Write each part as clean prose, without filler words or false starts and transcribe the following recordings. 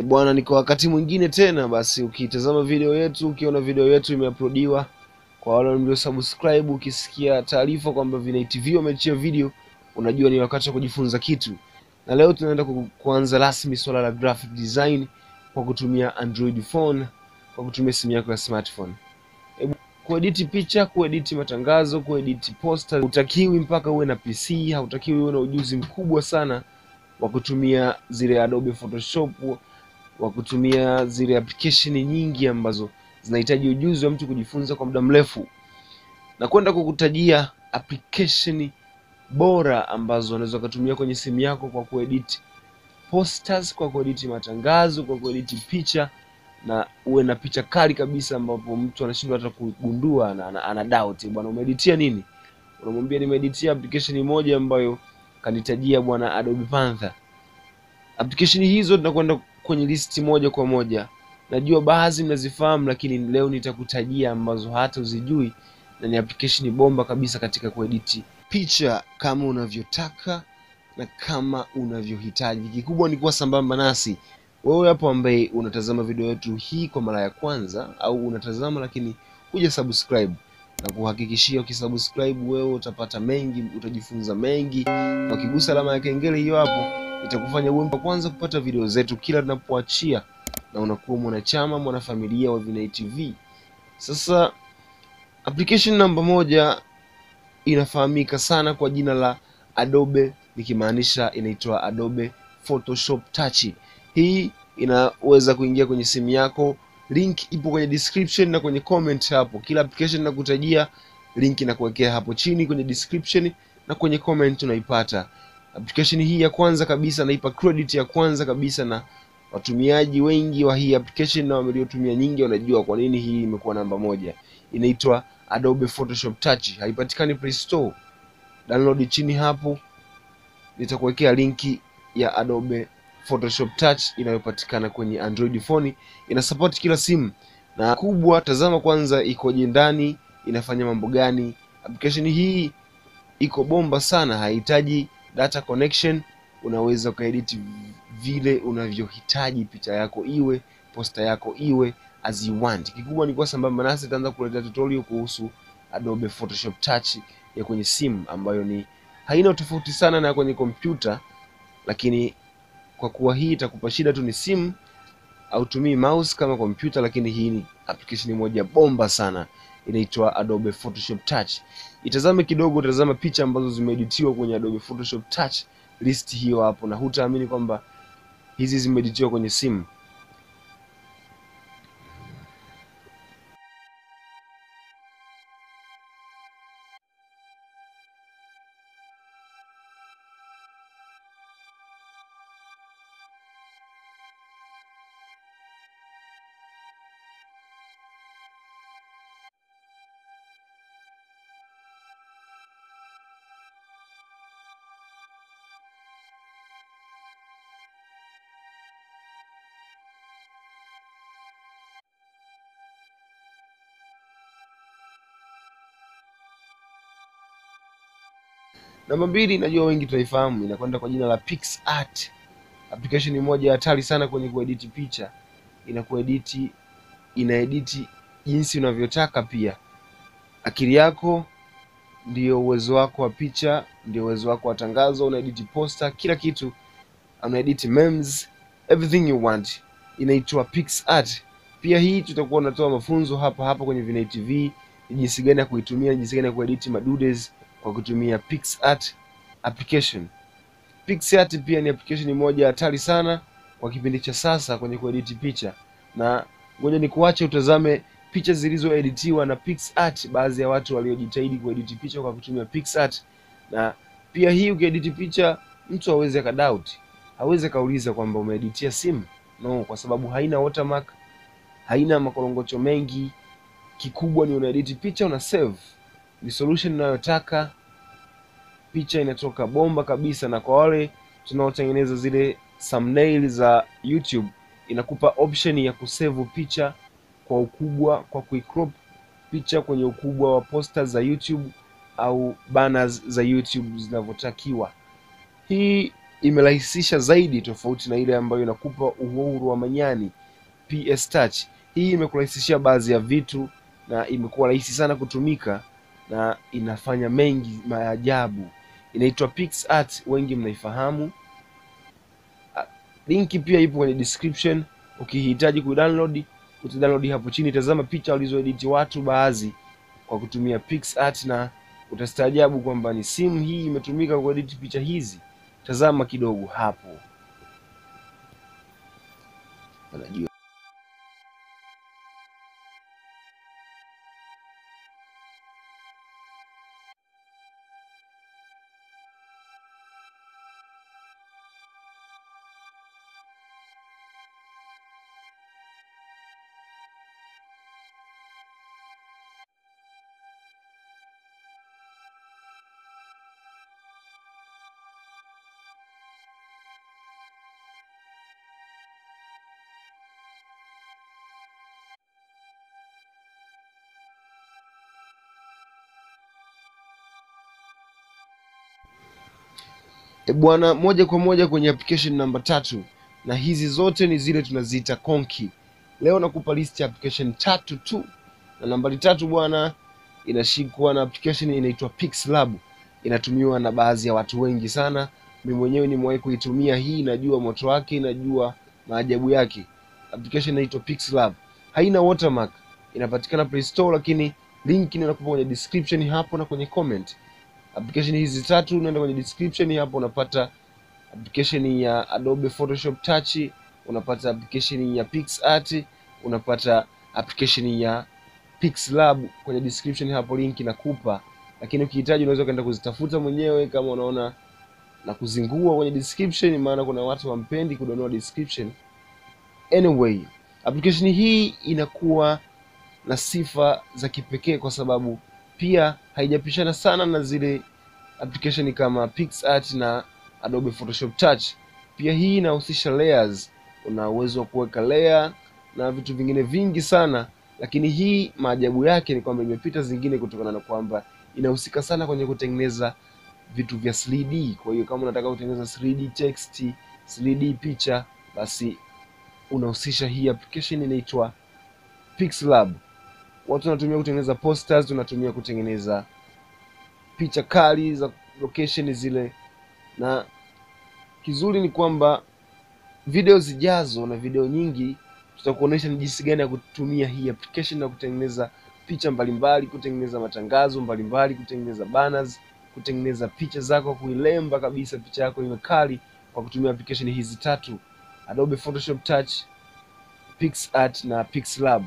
Bwana, ni kwa wakati mwingine tena. Basi ukitazama video yetu, ukiona video yetu imeuploadiwa, kwa wale mlio subscribe, ukisikia taarifa kwamba vinavyo wameachia video, unajua ni wakati wa kujifunza kitu. Na leo tunaenda kuanza rasmi swala la graphic design kwa kutumia Android phone, kwa kutumia simu yako ya smartphone. Kuedit picha, kuedit matangazo, kuedit poster, hutakiwi mpaka uwe na PC, hautakiwi uwe na ujuzi mkubwa sana wa kutumia zile Adobe Photoshop, wa kutumia zile application nyingi ambazo zinahitaji ujuzi wa mtu kujifunza kwa muda mrefu. Na kwenda kukutajia application bora ambazo unaweza kutumia kwenye simu yako kwa kuedit posters, kwa kuedit matangazo, kwa kuedit picha, na uwe na picha kali kabisa ambapo mtu anashindwa hata kugundua na ana doubt, bwana umeeditia nini? Unamwambia nimeeditia application moja ambayo kanitajia bwana Adobe Panther. Application hizo tunakwenda kwenye listi moja kwa moja. Najua baadhi mnazifahamu, lakini leo nitakutajia ambazo hata uzijui, na ni application bomba kabisa katika kuedit picha kama unavyotaka na kama unavyohitaji. Kikubwa ni kuwa sambamba nasi. Wewe hapo ambaye unatazama video yetu hii kwa mara ya kwanza, au unatazama lakini huja subscribe, na kuhakikishia ukisubscribe wewe utapata mengi, utajifunza mengi, na ukigusa alama ya kengele hiyo hapo itakufanya uwe wa kwanza kupata video zetu kila tunapoachia, na unakuwa mwanachama, mwanafamilia wa Vinai TV. Sasa application namba moja inafahamika sana kwa jina la Adobe, nikimaanisha inaitwa Adobe Photoshop Touch. Hii inaweza kuingia kwenye simu yako, link ipo kwenye description na kwenye comment hapo. Kila application nakutajia link na kuwekea hapo chini kwenye description na kwenye comment unaipata. Application hii ya kwanza kabisa naipa credit ya kwanza kabisa, na watumiaji wengi wa hii application na waliotumia nyingi wanajua kwa nini hii imekuwa namba moja. Inaitwa Adobe Photoshop Touch. Haipatikani playstore. Download chini hapo, nitakuwekea linki ya Adobe Photoshop Touch inayopatikana kwenye Android phone. Ina support kila simu. Na kubwa, tazama kwanza ikoje ndani, inafanya mambo gani. Application hii iko bomba sana, haihitaji data connection. Unaweza ukaedit vile unavyohitaji picha yako iwe, poster yako iwe as you want. Kikubwa ni kwa sambamba nasi tutaanza kuleta tutorial kuhusu Adobe Photoshop Touch ya kwenye simu, ambayo ni haina tofauti sana na kwenye kompyuta, lakini kwa kuwa hii itakupa shida tu ni simu, au tumii mouse kama kompyuta, lakini hii ni application moja bomba sana, inaitwa Adobe Photoshop Touch. Itazame kidogo, tazama picha ambazo zimeeditiwa kwenye Adobe Photoshop Touch, list hiyo hapo, na hutaamini kwamba hizi zimeeditiwa kwenye simu. Namba mbili, najua wengi tunaifahamu, inakwenda kwa jina la PixArt. Application moja hatari sana kwenye kuedit picha. Inaedit jinsi unavyotaka pia. Akili yako ndio uwezo wako wa picha, ndio uwezo wako wa tangazo, unaedit poster, kila kitu. Unaedit memes, everything you want. Inaitwa PixArt. Pia hii tutakuwa tunatoa mafunzo hapa kwenye Vinai TV, jinsi gani ya kuitumia, jinsi gani ya kuedit madudes kwa kutumia PixArt application. PixArt pia ni application moja hatari sana kwa kipindi cha sasa kwenye kuedit picha. Na ngoja nikuache utazame picha zilizoeditiwa na PixArt, baadhi ya watu waliojitahidi kuedit picha kwa kutumia PixArt. Na pia hii ukiedit picha, mtu hawezi akadoubt, hawezi kauliza kwamba umeeditia simu. No, kwa sababu haina watermark, haina makorongocho mengi. Kikubwa ni unaedit picha, una save. Ni solution unayotaka, picha inatoka bomba kabisa. Na kwa wale tunaotengeneza zile thumbnail za YouTube, inakupa option ya kusave picha kwa ukubwa, kwa kuicrop picha kwenye ukubwa wa posters za YouTube au banners za YouTube zinavyotakiwa. Hii imerahisisha zaidi, tofauti na ile ambayo inakupa uhuru wa manyani PS Touch. Hii imekurahisishia baadhi ya vitu na imekuwa rahisi sana kutumika na inafanya mengi maajabu. Inaitwa PixArt, wengi mnaifahamu. Linki pia ipo kwenye description. Ukihitaji kudownload, utadownload hapo chini. Tazama picha walizoedit watu baadhi kwa kutumia PixArt na utastaajabu kwamba ni simu hii imetumika kuedit picha hizi. Tazama kidogo hapo. Unajua bwana, moja kwa moja kwenye application namba 3, na hizi zote ni zile tunaziita konki. Leo nakupa list ya application 3 tu, na nambari 3 bwana inashikwa na application inaitwa PixLab. Inatumiwa na baadhi ya watu wengi sana. Mimi mwenyewe nimewahi kuitumia hii, najua moto wake, najua maajabu yake. Application inaitwa PixLab, haina watermark, inapatikana Play Store, lakini link ninakupa kwenye description hapo na kwenye comment. Application hizi 3, unaenda kwenye description hapo unapata application ya Adobe Photoshop Touch, unapata application ya PixArt, unapata application ya PixLab kwenye description hapo, link nakupa. Lakini ukihitaji unaweza kwenda kuzitafuta mwenyewe kama unaona na kuzingua kwenye description, maana kuna watu wampendi kudownload description. Anyway, application hii inakuwa na sifa za kipekee kwa sababu pia haijapishana sana na zile application kama PixArt na Adobe Photoshop Touch. Pia hii inahusisha layers, una uwezo wa kuweka layer na vitu vingine vingi sana, lakini hii maajabu yake ni kwamba imepita zingine kutokana na kwamba inahusika sana kwenye kutengeneza vitu vya 3D. Kwa hiyo kama unataka kutengeneza 3D text, 3D picha, basi unahusisha hii application inaitwa PixLab. Watu wanatumia kutengeneza posters, tunatumia kutengeneza picha kali za location zile, na kizuri ni kwamba video zijazo na video nyingi tutakuonesha ni jinsi gani ya kutumia hii application na kutengeneza picha mbalimbali, kutengeneza matangazo mbalimbali, kutengeneza banners, kutengeneza picha zako, kuilemba kabisa picha yako iwe kali kwa kutumia application hizi 3: Adobe Photoshop Touch, PixArt na PixLab.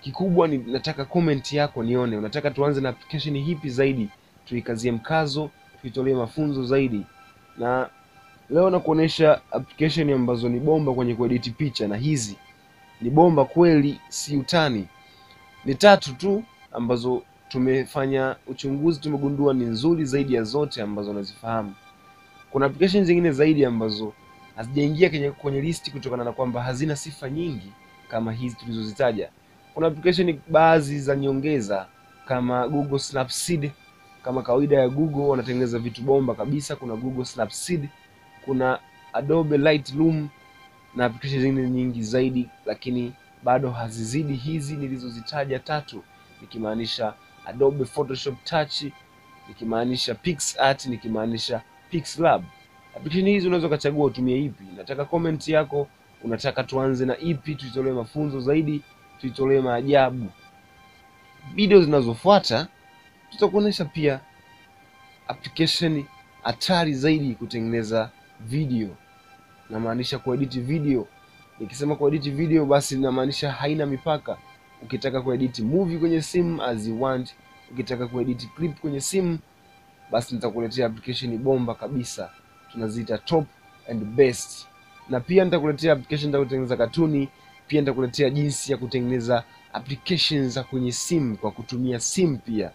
Kikubwa ni nataka comment yako nione, unataka tuanze na application hipi zaidi, tuikazie mkazo, tuitolee mafunzo zaidi. Na leo nakuonesha application ambazo ni bomba kwenye kuedit picha, na hizi ni bomba kweli, si utani. Ni 3 tu ambazo tumefanya uchunguzi, tumegundua ni nzuri zaidi ya zote ambazo nazifahamu. Kuna application zingine zaidi ambazo hazijaingia kwenye listi kutokana na kwamba hazina sifa nyingi kama hizi tulizozitaja. Kuna application baadhi za nyongeza kama Google Snapseed. Kama kawaida ya Google, wanatengeneza vitu bomba kabisa. Kuna Google Snapseed, kuna Adobe Lightroom na application zingine nyingi zaidi, lakini bado hazizidi hizi nilizozitaja 3, nikimaanisha Adobe Photoshop Touch, nikimaanisha PixArt, nikimaanisha PixLab. Application hizi unaweza kuchagua utumie ipi. Nataka comment yako, unataka tuanze na ipi, tuitolee mafunzo zaidi, tuitolee maajabu. Video zinazofuata tutakuonesha pia application hatari zaidi kutengeneza video, na maanisha kuedit video. Nikisema kuedit video basi inamaanisha haina mipaka. Ukitaka kuedit movie kwenye simu as you want, ukitaka kuedit clip kwenye simu, basi nitakuletea application bomba kabisa, tunaziita top and best. Na pia nitakuletea application za kutengeneza katuni, pia nitakuletea jinsi ya kutengeneza applications za kwenye simu kwa kutumia simu pia.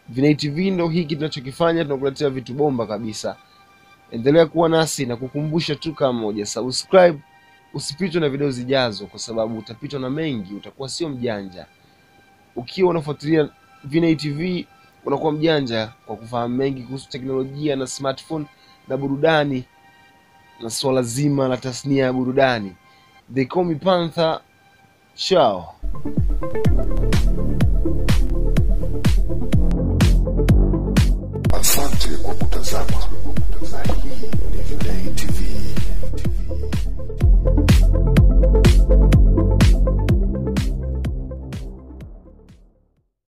VinTV ndio hiki tunachokifanya, tunakuletea vitu bomba kabisa. Endelea kuwa nasi na kukumbusha tu, kama moja subscribe, usipitwe na video zijazo kwa sababu utapitwa na mengi, utakuwa sio mjanja. Ukiwa unafuatilia VinTV unakuwa mjanja kwa kufahamu mengi kuhusu teknolojia na smartphone na burudani na swala zima la tasnia ya burudani. They call me Panther. Ciao. Asante kwa kutazama. Hii ni Kuna, nyingi.